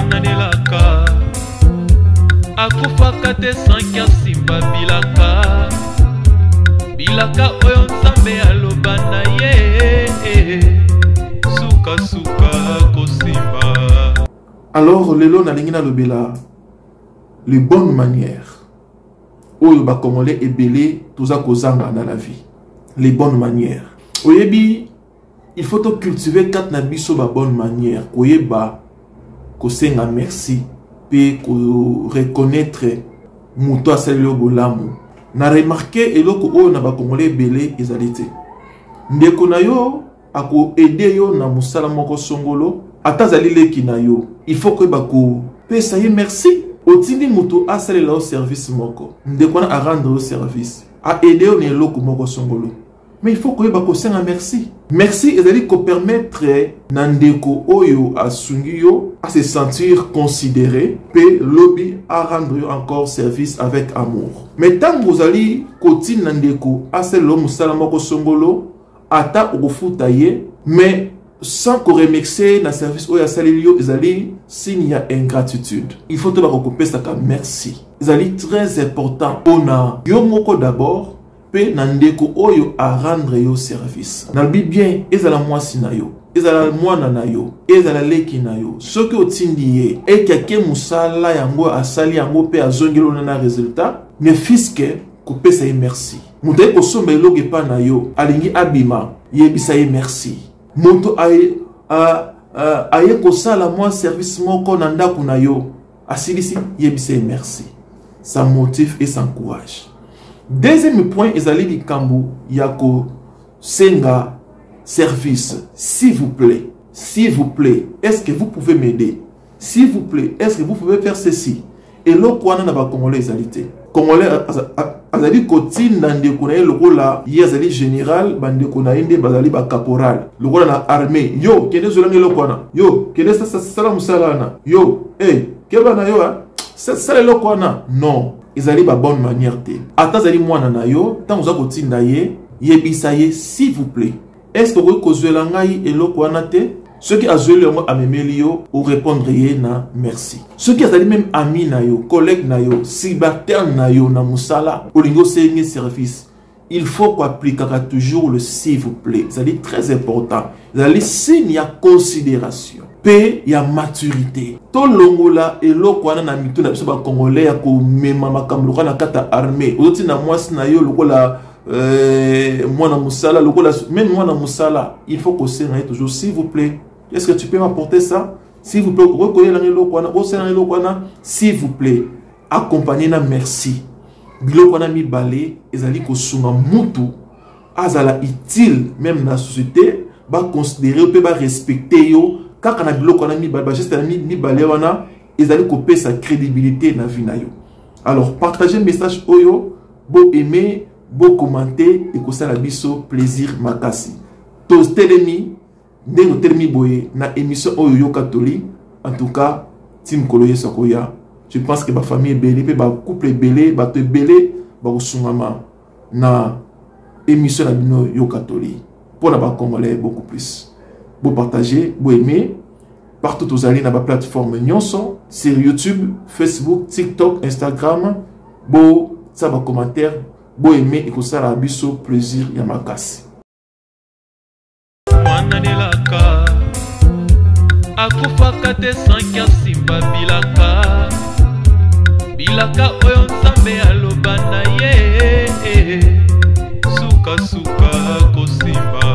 mwana nelaka akufaka te sanki asimba bilaka bilaka oyo nzambe aloba na ye suka kosimba. Alors lelo nalingi nalobela les bonnes manières oyo bakongolais ebele toza kozanga dans la vie. Les bonnes manières oyebi il faut to cultiver kat na biso ba bonne manière koyeba kosenga merci pe ko reconnaître muto asali bolamu. Na remarqué eloko oyo na bakongolais ebele ezali te ndeko na yo ako aider yo na musala moko songolo atazali leki na yo il faut que bako pesa ye merci otindi muto asali la service moko ndeko na a rendre au service a aider yo na eloko moko songolo. Mais il faut que bako senga merci. Merci ezali ko permettre na ndeko oyo asungi yo à se sentir considéré pe lobby à rendre encore service avec amour. Mais tant vous allez kotine na ndeko asali lo musala moko songolo ata okufuta ye mais sans qu'on remercie na service oyo asali yo ezali signe ya ingratitude. Il faut te bako pesa ka merci. Ezali très important ona yo moko d'abord pe na ndeko oyo a rendre yo service. Nalbi bien ezala mwasi na yo, ezala mwana na yo, ezala leki na yo. Soki otindi ye e kake musala yango asali yango pe azongelo na résultat, ne fiske ko pesa ye merci. Mutai ko somba eloge pa na yo, alingi abima, yebisa ye merci. Moto aye ko sala mwa service moko na ndako na yo, asilisi yebisa ye merci. Ça motive et ça encourage. Deuxième point, ezali likambo yako senga service. S'il vous plaît, est-ce que vous pouvez m'aider? S'il vous plaît, est-ce que vous pouvez faire ceci? Et là, quoi na ba congolais ezalité. Congolais azali kotine na ndeko na ye lokola ye azali général bandeko na inde bazali ba caporal lokola na armée yo kende zolange lokwana yo kende sala musala na yo keba na yo sala lokwana non. Ils allaient ba bonne manière te. Atazali mwana na yo, tant vous akotinda ye, yebisa ye s'il vous plaît. Est-ce que vous kozwela ngai eloko wana te? Ceux qui azweli yango amemeli yo ou répondre ye na merci. Ceux qui azali même ami na yo, collègue na yo, subalterne na yo na musala, olingo senge service. Il faut qu'on applique toujours le s'il vous plaît. C'est très important. C'est signe ya considération. Pe ya maturité. To longola eloko wana na mito na biso ba congolais ya ko mema makambo na kata armée. Oti na mwasi na yo lokola mwana musala lokola même mwana musala, il faut qu'on s'en toujours s'il vous plaît. Est-ce que tu peux m'apporter ça? S'il vous plaît, reconnaître eloko wana, osena eloko wana, s'il vous plaît. Accompagner na merci. Biloko wana mi balé ezali ko sunga mutu azala utile même na société ba considérer pe ba respecter yo. Quand on a biloko wana mi balé juste mi balé wana ezali ko pe sa crédibilité na vie na yo. Alors partagez le message oyo, bo aimer, bo commenter et ko sala biso plaisir makasi. Tos telemi ndeko telemi boye na émission oyo yo katoli. En tout cas, Tim Koloye Sokoya. Je pense que ma famille est belle, ma couple est belle, ma te belle, ma osungama na émission la bino yo catholique. Pour la congolais beaucoup plus. Vous partagez, vous aimez partout aux allez na ba plateforme nyonso sur YouTube, Facebook, TikTok, Instagram. Bo ça va commentaire, vous aimez et que ça la biso plaisir ya makasi. Mwana nelaka akufaka te sanki asimba bilaka bilaka oyo nzambe aloba na ye suka kosimba.